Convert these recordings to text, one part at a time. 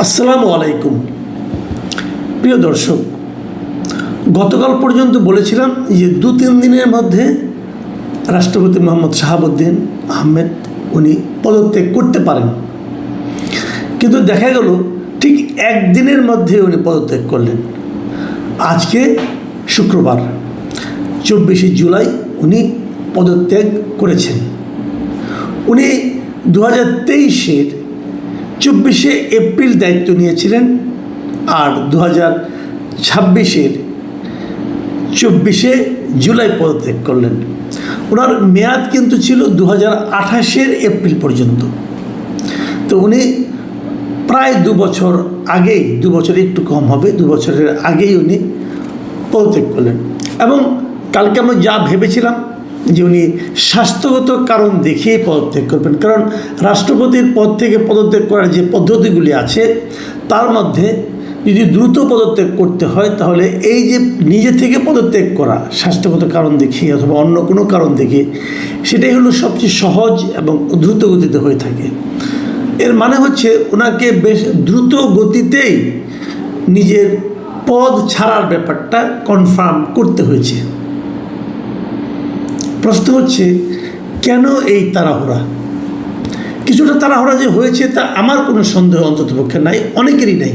আসসালামু আলাইকুম। প্রিয় দর্শক, গতকাল পর্যন্ত বলেছিলাম যে 2-3 দিনের মধ্যে রাষ্ট্রপতি মোহাম্মদ শাহাবুদ্দিন আহমেদ উনি পদত্যাগ করতে পারেন, কিন্তু দেখা গেল ঠিক একদিনের মধ্যে উনি পদত্যাগ করলেন। আজকে শুক্রবার 24শে জুলাই উনি পদত্যাগ করেছেন। উনি 2023-এর 24শে এপ্রিল দায়িত্ব নিয়েছিলেন, আর 2026-এর 24শে জুলাই পদত্যাগ করলেন। ওনার মেয়াদ কিন্তু ছিল 2028-এর এপ্রিল পর্যন্ত। তো উনি প্রায় 2 বছর আগেই, 2 বছর একটু কম হবে, 2 বছরের আগেই উনি পদত্যাগ করলেন। এবং কালকে আমরা যা ভেবেছিলাম যে উনি স্বাস্থ্যগত কারণ দেখিয়ে পদত্যাগ করবেন, কারণ রাষ্ট্রপতির পদ থেকে পদত্যাগ করার যে পদ্ধতিগুলি আছে তার মধ্যে যদি দ্রুত পদত্যাগ করতে হয় তাহলে এই যে নিজে থেকে পদত্যাগ করা স্বাস্থ্যগত কারণ দেখিয়ে অথবা অন্য কোনো কারণ দেখিয়ে, সেটাই হলো সবচেয়ে সহজ এবং দ্রুত গতিতে হয়ে থাকে। এর মানে হচ্ছে ওনাকে বেশ দ্রুত গতিতেই নিজের পদ ছাড়ার ব্যাপারটা কনফার্ম করতে হয়েছে। প্রশ্ন হচ্ছে, কেন এই তাড়াহুড়া? কিছুটা তাড়াহুড়া যে হয়েছে তা আমার কোনো সন্দেহ অন্ততপক্ষে নাই, অনেকেরই নাই।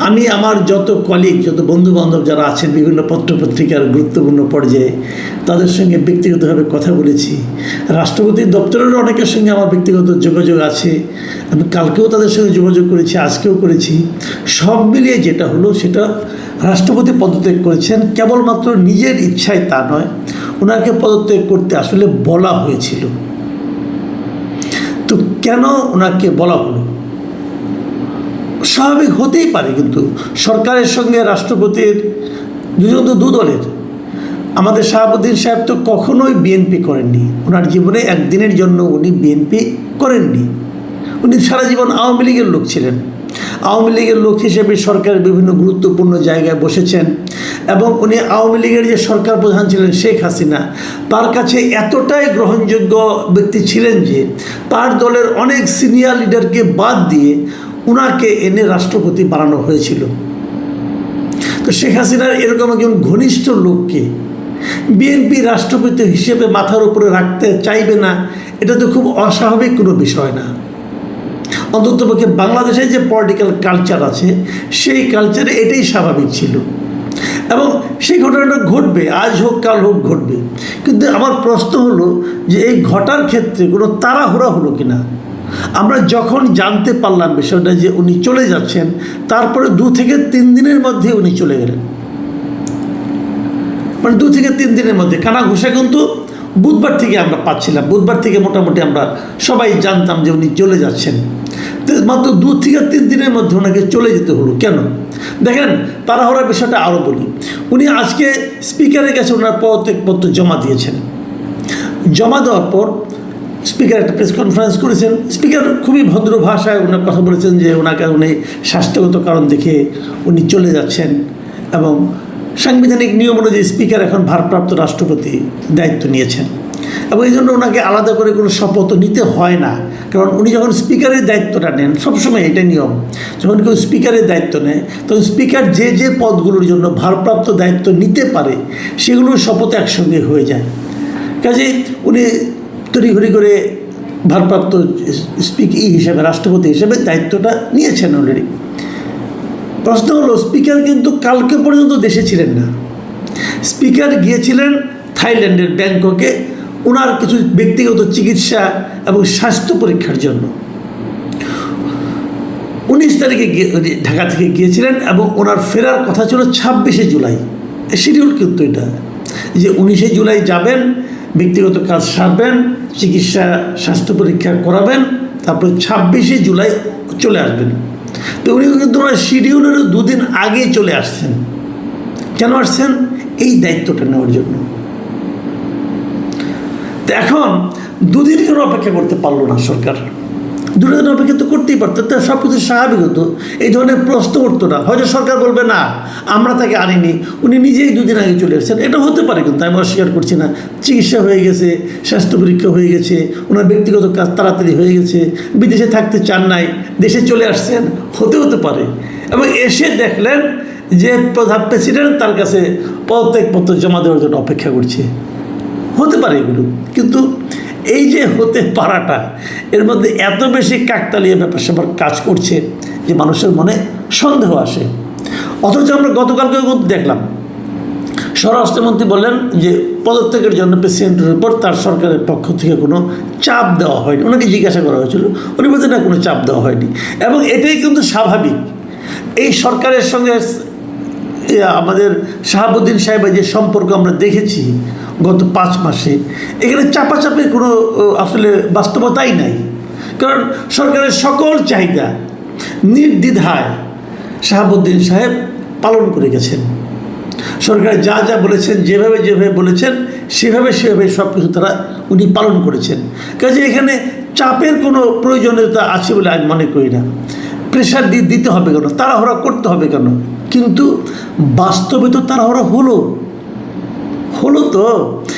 আমি আমার যত কলিগ, যত বন্ধুবান্ধব যারা আছেন বিভিন্ন পত্রপত্রিকার গুরুত্বপূর্ণ পর্যায়ে, তাদের সঙ্গে ব্যক্তিগতভাবে কথা বলেছি। রাষ্ট্রপতির দপ্তরেরও অনেকের সঙ্গে আমার ব্যক্তিগত যোগাযোগ আছে। আমি কালকেও তাদের সঙ্গে যোগাযোগ করেছি, আজকেও করেছি। সব মিলিয়ে যেটা হলো সেটা, রাষ্ট্রপতি পদত্যাগ করেছেন কেবলমাত্র নিজের ইচ্ছায় তা নয়, ওনাকে পদত্যাগ করতে আসলে বলা হয়েছিল। তো কেন ওনাকে বলা হলো? স্বাভাবিক হতেই পারে, কিন্তু সরকারের সঙ্গে রাষ্ট্রপতির দুজন তো দু দলের। আমাদের শাহাবুদ্দিন সাহেব তো কখনোই বিএনপি করেননি, ওনার জীবনে একদিনের জন্য উনি বিএনপি করেননি। উনি সারা জীবন আওয়ামী লীগের লোক ছিলেন। আওয়ামী লীগের লোক হিসেবে সরকারের বিভিন্ন গুরুত্বপূর্ণ জায়গায় বসেছেন, এবং উনি আওয়ামী লীগের যে সরকার প্রধান ছিলেন শেখ হাসিনা, তার কাছে এতটাই গ্রহণযোগ্য ব্যক্তি ছিলেন যে তার দলের অনেক সিনিয়র লিডারকে বাদ দিয়ে ওনাকে এনে রাষ্ট্রপতি বানানো হয়েছিল। তো শেখ হাসিনার এরকম একজন ঘনিষ্ঠ লোককে বিএনপি রাষ্ট্রপতি হিসেবে মাথার উপরে রাখতে চাইবে না, এটা তো খুব অস্বাভাবিক কোনো বিষয় না। অন্ততপক্ষে বাংলাদেশে যে পলিটিক্যাল কালচার আছে সেই কালচারে এটাই স্বাভাবিক ছিল, এবং সেই ঘটনাটা ঘটবে, আজ হোক কাল হোক ঘটবে। কিন্তু আমার প্রশ্ন হলো যে এই ঘটার ক্ষেত্রে কোনো তাড়াহুড়া হলো কিনা। আমরা যখন জানতে পারলাম বিষয়টা যে উনি চলে যাচ্ছেন, তারপরে 2 থেকে 3 দিনের মধ্যে উনি চলে গেলেন। মানে 2 থেকে 3 দিনের মধ্যে কানা ঘুষা কিন্তু বুধবার থেকে আমরা পাচ্ছিলাম। বুধবার থেকে মোটামুটি আমরা সবাই জানতাম যে উনি চলে যাচ্ছেন। তো মাত্র 2 থেকে 3 দিনের মধ্যে ওনাকে চলে যেতে হলো কেন? দেখেন, তাড়াহুড়ার বিষয়টা আরও বলি। উনি আজকে স্পিকারের কাছে ওনার পদত্যাগপত্র জমা দিয়েছেন। জমা দেওয়ার পর স্পিকার একটা প্রেস কনফারেন্স করেছেন। স্পিকার খুবই ভদ্র ভাষায় ওনার কথা বলেছেন যে ওনাকে উনি স্বাস্থ্যগত কারণ দেখে উনি চলে যাচ্ছেন, এবং সাংবিধানিক নিয়ম অনুযায়ী স্পিকার এখন ভারপ্রাপ্ত রাষ্ট্রপতি দায়িত্ব নিয়েছেন, এবং এই জন্য ওনাকে আলাদা করে কোনো শপথ নিতে হয় না। কারণ উনি যখন স্পিকারের দায়িত্বটা নেন, সবসময় এটা নিয়ম, যখন কেউ স্পিকারের দায়িত্ব নেয় তখন স্পিকার যে যে পদগুলোর জন্য ভারপ্রাপ্ত দায়িত্ব নিতে পারে সেগুলোর শপথ একসঙ্গে হয়ে যায়। কাজেই উনি তড়িঘড়ি করে ভারপ্রাপ্ত হিসেবে, রাষ্ট্রপতি হিসেবে দায়িত্বটা নিয়েছেন অলরেডি। প্রশ্ন হলো, স্পিকার কিন্তু কালকে পর্যন্ত দেশে ছিলেন না। স্পিকার গিয়েছিলেন থাইল্যান্ডের ব্যাংককে ওনার কিছু ব্যক্তিগত চিকিৎসা এবং স্বাস্থ্য পরীক্ষার জন্য। 19 তারিখে ঢাকা থেকে গিয়েছিলেন, এবং ওনার ফেরার কথা ছিল 26শে জুলাই। শিডিউল কিন্তু এটা যে 19শে জুলাই যাবেন, ব্যক্তিগত কাজ সারবেন, চিকিৎসা স্বাস্থ্য পরীক্ষা করাবেন, তারপরে 26শে জুলাই চলে আসবেন। তো উনি কিন্তু ওনার শিডিউলেরও 2 দিন আগেই চলে আসছেন। কেন আসছেন? এই দায়িত্বটা নেওয়ার জন্য। তো এখন 2 দিন কেন অপেক্ষা করতে পারলো না সরকার? দুটো দিন অপেক্ষা তো করতেই পারতো, তা সব কিছু স্বাভাবিক হতো, এই ধরনের প্রশ্ন উঠতো না। হয়তো সরকার বলবে না আমরা তাকে আনিনি, উনি নিজেই দুদিন আগে চলে এসেছেন, এটা হতে পারে, কিন্তু আমি অস্বীকার করছি না। চিকিৎসা হয়ে গেছে, স্বাস্থ্য পরীক্ষা হয়ে গেছে, ওনার ব্যক্তিগত কাজ তাড়াতাড়ি হয়ে গেছে, বিদেশে থাকতে চান নাই, দেশে চলে আসছেন, হতে পারে। এবং এসে দেখলেন যে প্রধান প্রেসিডেন্ট তার কাছে পদত্যাগপত্র জমা দেওয়ার জন্য অপেক্ষা করছে, হতে পারে এগুলো। কিন্তু এই যে হতে পারাটা, এর মধ্যে এত বেশি কাকতালীয় ব্যাপার স্যাপার কাজ করছে যে মানুষের মনে সন্দেহ আসে। অথচ আমরা গতকালকেও কিন্তু দেখলাম স্বরাষ্ট্রমন্ত্রী বললেন যে পদত্যাগের জন্য প্রেসিডেন্টের উপর তার সরকারের পক্ষ থেকে কোনো চাপ দেওয়া হয়নি। ওনাকে জিজ্ঞাসা করা হয়েছিল, উনি বলছেন না, কোনো চাপ দেওয়া হয়নি। এবং এটাই কিন্তু স্বাভাবিক। এই সরকারের সঙ্গে আমাদের শাহাবুদ্দিন সাহেবের যে সম্পর্ক আমরা দেখেছি গত 5 মাসে, এখানে চাপাচাপির কোনো আসলে বাস্তবতাই নাই। কারণ সরকারের সকল চাহিদা নির্দ্বিধায় শাহাবুদ্দিন সাহেব পালন করে গেছেন। সরকার যা যা বলেছেন, যেভাবে বলেছেন, সেভাবে সব কিছু উনি পালন করেছেন। কাজে এখানে চাপের কোনো প্রয়োজনীয়তা আছে বলে আমি মনে করি না। প্রেশার দিতে হবে কেন, তাড়াহুড়া করতে হবে কেন? কিন্তু বাস্তবে তো তাড়াহুড়া হলো তো।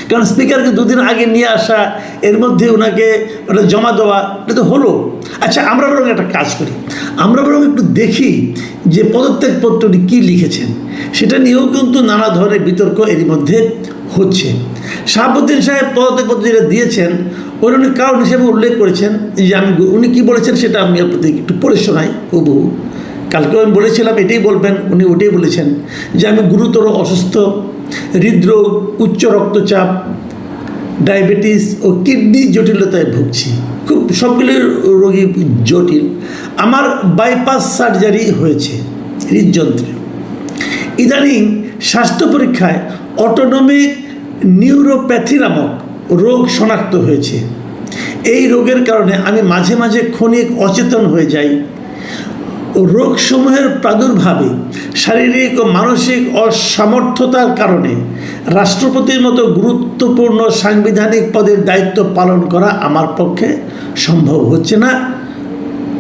কারণ স্পিকারকে 2 দিন আগে নিয়ে আসা, এর মধ্যে ওনাকে ওটা জমা দেওয়া, এটা তো হলো। আচ্ছা, আমরা বরং একটা কাজ করি, আমরা বরং একটু দেখি যে পদত্যাগপত্রটি কী লিখেছেন। সেটা নিয়েও কিন্তু নানা ধরনের বিতর্ক এরই মধ্যে হচ্ছে। শাহাবুদ্দিন সাহেব পদত্যাগপত্র যেটা দিয়েছেন, উনি কারণ হিসেবে উল্লেখ করেছেন যে উনি কী বলেছেন সেটা আমি আপনাদের একটু পড়ে শোনাই হুবহু। কালকেও আমি বলেছিলাম এটাই বলবেন, উনি ওটাই বলেছেন যে আমি গুরুতর অসুস্থ, হৃদরোগ, উচ্চ রক্তচাপ, ডায়াবেটিস ও কিডনি জটিলতায় ভুগছি। খুব সবগুলি রোগী জটিল। আমার বাইপাস সার্জারি হয়েছে হৃদযন্ত্রে। ইদানিং স্বাস্থ্য পরীক্ষায় অটোনমিক নিউরোপ্যাথি নামক রোগ শনাক্ত হয়েছে। এই রোগের কারণে আমি মাঝে মাঝে ক্ষণিক অচেতন হয়ে যাই। রোগসমূহের প্রাদুর্ভাবে শারীরিক ও মানসিক অসামর্থ্যতার কারণে রাষ্ট্রপতির মতো গুরুত্বপূর্ণ সাংবিধানিক পদের দায়িত্ব পালন করা আমার পক্ষে সম্ভব হচ্ছে না।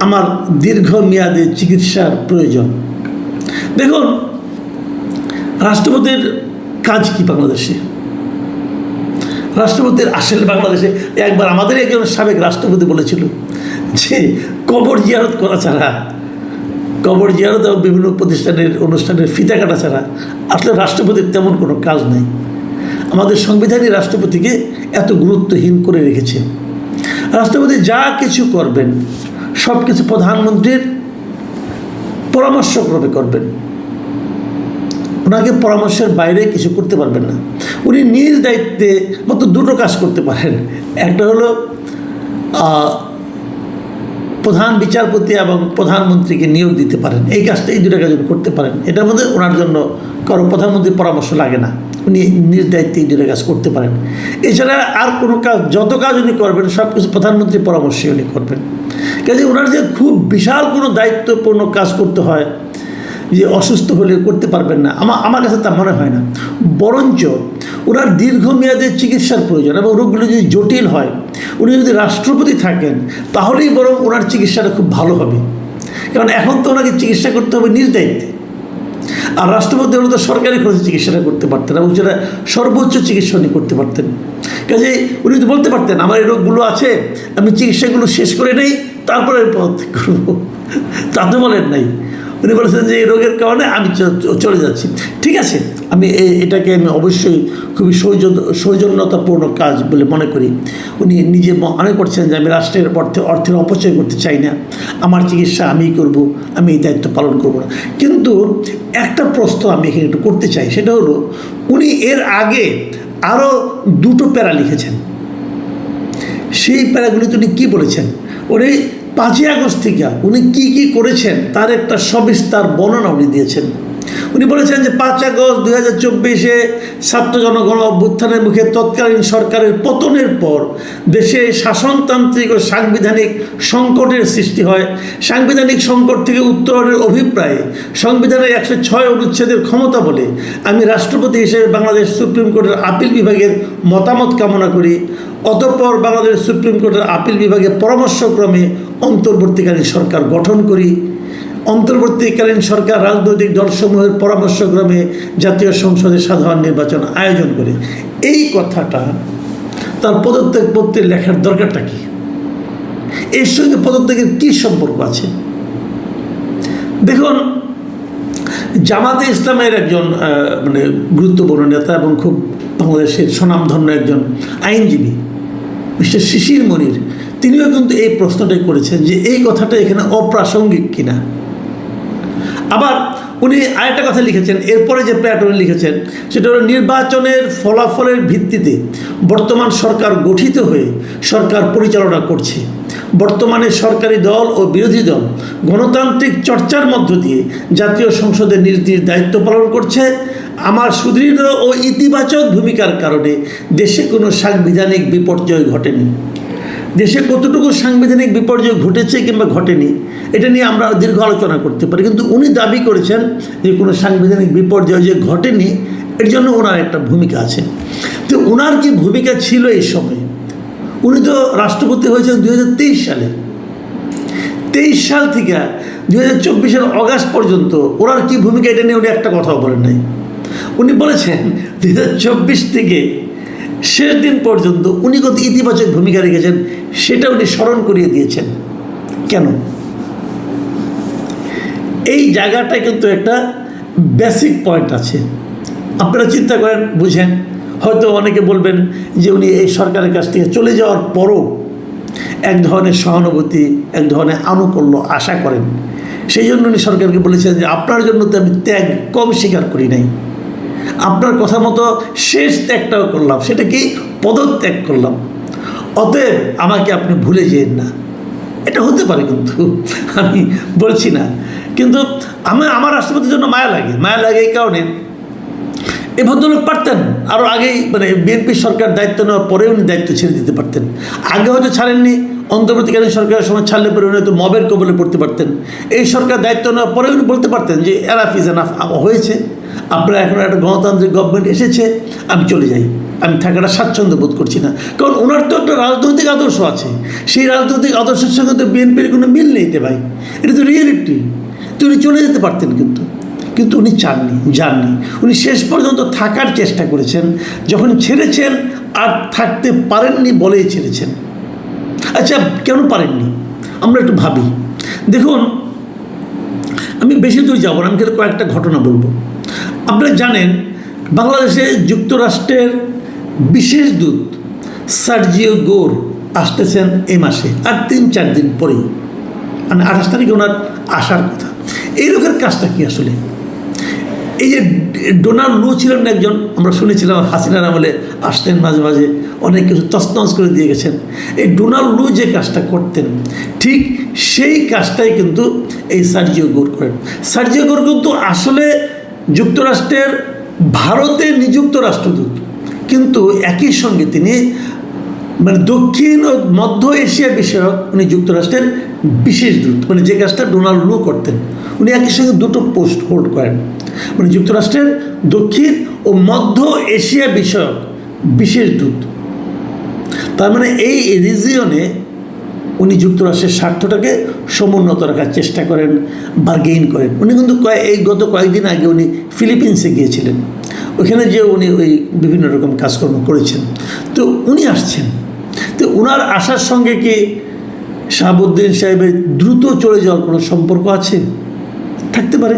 আমার দীর্ঘমেয়াদী চিকিৎসার প্রয়োজন। দেখুন, রাষ্ট্রপতির কাজ কি বাংলাদেশে? রাষ্ট্রপতির আসলে বাংলাদেশে একবার আমাদের একজন সাবেক রাষ্ট্রপতি বলেছিল যে কবর জিয়ারত করা ছাড়া, কবর জিয়ারত এবং বিভিন্ন প্রতিষ্ঠানের অনুষ্ঠানের ফিতা কাটা ছাড়া আসলে রাষ্ট্রপতির তেমন কোনো কাজ নেই। আমাদের সংবিধানই রাষ্ট্রপতিকে এত গুরুত্বহীন করে রেখেছে। রাষ্ট্রপতি যা কিছু করবেন সব কিছু প্রধানমন্ত্রীর পরামর্শক্রমে করবেন। ওনাকে পরামর্শের বাইরে কিছু করতে পারবেন না। উনি নিজ দায়িত্বে মাত্র 2টো কাজ করতে পারেন। একটা হলো প্রধান বিচারপতি এবং প্রধানমন্ত্রীকে নিয়োগ দিতে পারেন। এই কাজটা, এই 2টা কাজ উনি করতে পারেন। এটার মধ্যে ওনার জন্য কারো প্রধানমন্ত্রীর পরামর্শ লাগে না। উনি নিজ দায়িত্বে এই 2টা কাজ করতে পারেন। এছাড়া আর কোনো কাজ, যত কাজ উনি করবেন সব কিছু প্রধানমন্ত্রীর পরামর্শে উনি করবেন। কাজে ওনার যে খুব বিশাল কোনো দায়িত্বপূর্ণ কাজ করতে হয়, যে অসুস্থ হলে করতে পারবেন না, আমার কাছে তা মনে হয় না। বরঞ্চ ওনার দীর্ঘমেয়াদী চিকিৎসার প্রয়োজন এবং রোগগুলো যদি জটিল হয়, উনি যদি রাষ্ট্রপতি থাকেন তাহলেই বরং ওনার চিকিৎসাটা খুব ভালো হবে। কারণ এখন তো ওনাকে চিকিৎসা করতে হবে নিজ দায়িত্বে। আর রাষ্ট্রপতি হলে তো সরকারি খরচে চিকিৎসাটা করতে পারতেন এবং সেটা সর্বোচ্চ চিকিৎসা উনি করতে পারতেন। কাজে উনি তো বলতে পারতেন আমার এই রোগগুলো আছে, আমি চিকিৎসাগুলো শেষ করে নেই, তারপরে পদত্যাগ করবো। তা তো বলেন নাই। উনি বলেছেন যে এই রোগের কারণে আমি চলে যাচ্ছি। ঠিক আছে, আমি এটাকে আমি অবশ্যই খুবই সৌজন্যতাপূর্ণ কাজ বলে মনে করি। উনি নিজে মনে করছেন যে আমি রাষ্ট্রের অর্থের অপচয় করতে চাই না, আমার চিকিৎসা আমিই করব, আমি এই দায়িত্ব পালন করব না। কিন্তু একটা প্রশ্ন আমি এখানে একটু করতে চাই, সেটা হলো উনি এর আগে আরও 2টো প্যারা লিখেছেন। সেই প্যারাগুলিতে উনি কী বলেছেন? উনি 5ই আগস্ট থেকে উনি কী করেছেন তার একটা সবিস্তার বর্ণনা উনি দিয়েছেন। উনি বলেছেন যে 5 আগস্ট 2024 ছাত্র জনগণ অভ্যুত্থানের মুখে তৎকালীন সরকারের পতনের পর দেশে শাসনতান্ত্রিক ও সাংবিধানিক সংকটের সৃষ্টি হয়। সাংবিধানিক সংকট থেকে উত্তরণের অভিপ্রায়ে সংবিধানের 106 অনুচ্ছেদের ক্ষমতা বলে আমি রাষ্ট্রপতি হিসেবে বাংলাদেশ সুপ্রিম কোর্টের আপিল বিভাগের মতামত কামনা করি। অতঃপর বাংলাদেশ সুপ্রিম কোর্টের আপিল বিভাগের পরামর্শক্রমে অন্তর্বর্তীকালীন সরকার গঠন করি। অন্তর্বর্তীকালীন সরকার রাজনৈতিক দলসমূহের পরামর্শক্রমে জাতীয় সংসদে সাধারণ নির্বাচন আয়োজন করে। এই কথাটা তার পদত্যাগপত্রে লেখার দরকারটা কি? এর সঙ্গে পদত্যাগের কী সম্পর্ক আছে? দেখুন, জামাতে ইসলামের একজন গুরুত্বপূর্ণ নেতা এবং খুব বাংলাদেশের স্বনামধন্য একজন আইনজীবী মিস্টার শিশির মনির, তিনিও কিন্তু এই প্রশ্নটাই করেছেন যে এই কথাটা এখানে অপ্রাসঙ্গিক কিনা। আবার উনি আরেকটা কথা লিখেছেন, এরপরে যে প্যাটার্ন লিখেছেন সেটা হলো নির্বাচনের ফলাফলের ভিত্তিতে বর্তমান সরকার গঠিত হয়ে সরকার পরিচালনা করছে। বর্তমানে সরকারি দল ও বিরোধী দল গণতান্ত্রিক চর্চার মধ্য দিয়ে জাতীয় সংসদে নিজ নিজ দায়িত্ব পালন করছে। আমার সুদৃঢ় ও ইতিবাচক ভূমিকার কারণে দেশে কোনো সাংবিধানিক বিপর্যয় ঘটেনি। দেশে কতটুকু সাংবিধানিক বিপর্যয় ঘটেছে কিংবা ঘটেনি এটা নিয়ে আমরা দীর্ঘ আলোচনা করতে পারি, কিন্তু উনি দাবি করেছেন যে কোনো সাংবিধানিক বিপর্যয় যে ঘটেনি এর জন্য ওনার একটা ভূমিকা আছে। তো ওনার কি ভূমিকা ছিল এই সময়? উনি তো রাষ্ট্রপতি হয়েছেন 2023 সালে। 23 সাল থেকে 2024 অগাস্ট পর্যন্ত ওনার কি ভূমিকা এটা নিয়ে উনি একটা কথাও বলেন নাই। উনি বলেছেন 2024 থেকে শেষ দিন পর্যন্ত উনি কত ইতিবাচক ভূমিকা রেখেছেন সেটা উনি স্মরণ করিয়ে দিয়েছেন। কেন? এই জায়গাটায় কিন্তু একটা বেসিক পয়েন্ট আছে। আপনারা চিন্তা করেন, বুঝেন। হয়তো অনেকে বলবেন যে উনি এই সরকারের কাছ থেকে চলে যাওয়ার পরও এক ধরনের সহানুভূতি, এক ধরনের আনুকূল্য আশা করেন। সেই জন্য উনি সরকারকে বলেছেন যে আপনার জন্য তো আমি ত্যাগ কম স্বীকার করি নাই, আপনার কথা মতো শেষ ত্যাগটাও করলাম, সেটা কি পদত্যাগ করলাম। অতএব আমাকে আপনি ভুলে যেন না। এটা হতে পারে, কিন্তু আমি বলছি না। কিন্তু আমার রাষ্ট্রপতির জন্য মায়া লাগে এই কারণে এই ভদ্রলোক পারতেন আরও আগেই, বিএনপি সরকার দায়িত্ব নেওয়ার পরে উনি দায়িত্ব ছেড়ে দিতে পারতেন। আগে হয়তো ছাড়েননি, অন্তর্বর্তীকালীন সরকারের সময় ছাড়লে পরে উনি হয়তো মবের কবলে পড়তে পারতেন। এই সরকার দায়িত্ব নেওয়ার পরে উনি বলতে পারতেন যে এনাফ ইজ এনাফ, হয়েছে, আপনারা এখন একটা গণতান্ত্রিক গভর্নমেন্ট এসেছে, আমি চলে যাই, আমি থাকাটা স্বাচ্ছন্দ্য বোধ করছি না। কারণ ওনার তো একটা রাজনৈতিক আদর্শ আছে, সেই রাজনৈতিক আদর্শের সঙ্গে তো বিএনপির কোনো মিল নেই ভাই, এটা তো রিয়েলিটি। তো উনি চলে যেতে পারতেন, কিন্তু উনি যাননি। উনি শেষ পর্যন্ত থাকার চেষ্টা করেছেন। যখন ছেড়েছেন আর থাকতে পারেননি বলেই ছেড়েছেন। আচ্ছা, কেন পারেননি আমরা একটু ভাবি। দেখুন, আমি বেশি দূর যাব না, আমি কিন্তু কয়েকটা ঘটনা বলবো। আপনারা জানেন বাংলাদেশে যুক্তরাষ্ট্রের বিশেষ দূত সার্জিও গোর আসতেছেন এই মাসে, আর 3-4 দিন পরেই, 28 তারিখে ওনার আসার কথা। এই লোকের কাজটা কি আসলে? এই যে ডোনাল্ড লু ছিলেন একজন, আমরা শুনেছিলাম হাসিনার আমলে আসতেন মাঝে মাঝে, অনেক কিছু তছনছ করে দিয়ে গেছেন। এই ডোনাল্ড লু যে কাজটা করতেন ঠিক সেই কাজটাই কিন্তু এই সার্জিও গোর করেন। সার্জিও গোর কিন্তু আসলে যুক্তরাষ্ট্রের ভারতে নিযুক্ত রাষ্ট্রদূত, কিন্তু একই সঙ্গে তিনি দক্ষিণ ও মধ্য এশিয়া বিষয়ক উনি যুক্তরাষ্ট্রের বিশেষ দূত, যে কাজটা ডোনাল্ড লু করতেন উনি একই সঙ্গে দুটো পোস্ট হোল্ড করেন। যুক্তরাষ্ট্রের দক্ষিণ ও মধ্য এশিয়া বিষয়ক বিশেষ দূত। তার এই রিজিয়নে উনি যুক্তরাষ্ট্রের স্বার্থটাকে সমুন্নত রাখার চেষ্টা করেন, বার্গেইন করেন। উনি কিন্তু গত কয়েকদিন আগে উনি ফিলিপিন্সে গিয়েছিলেন, ওখানে যে উনি ওই বিভিন্ন রকম কাজকর্ম করেছেন। তো উনি আসছেন, তো ওনার আসার সঙ্গে কি শাহাবুদ্দিন সাহেবের দ্রুত চলে যাওয়ার কোনো সম্পর্ক আছে? থাকতে পারে।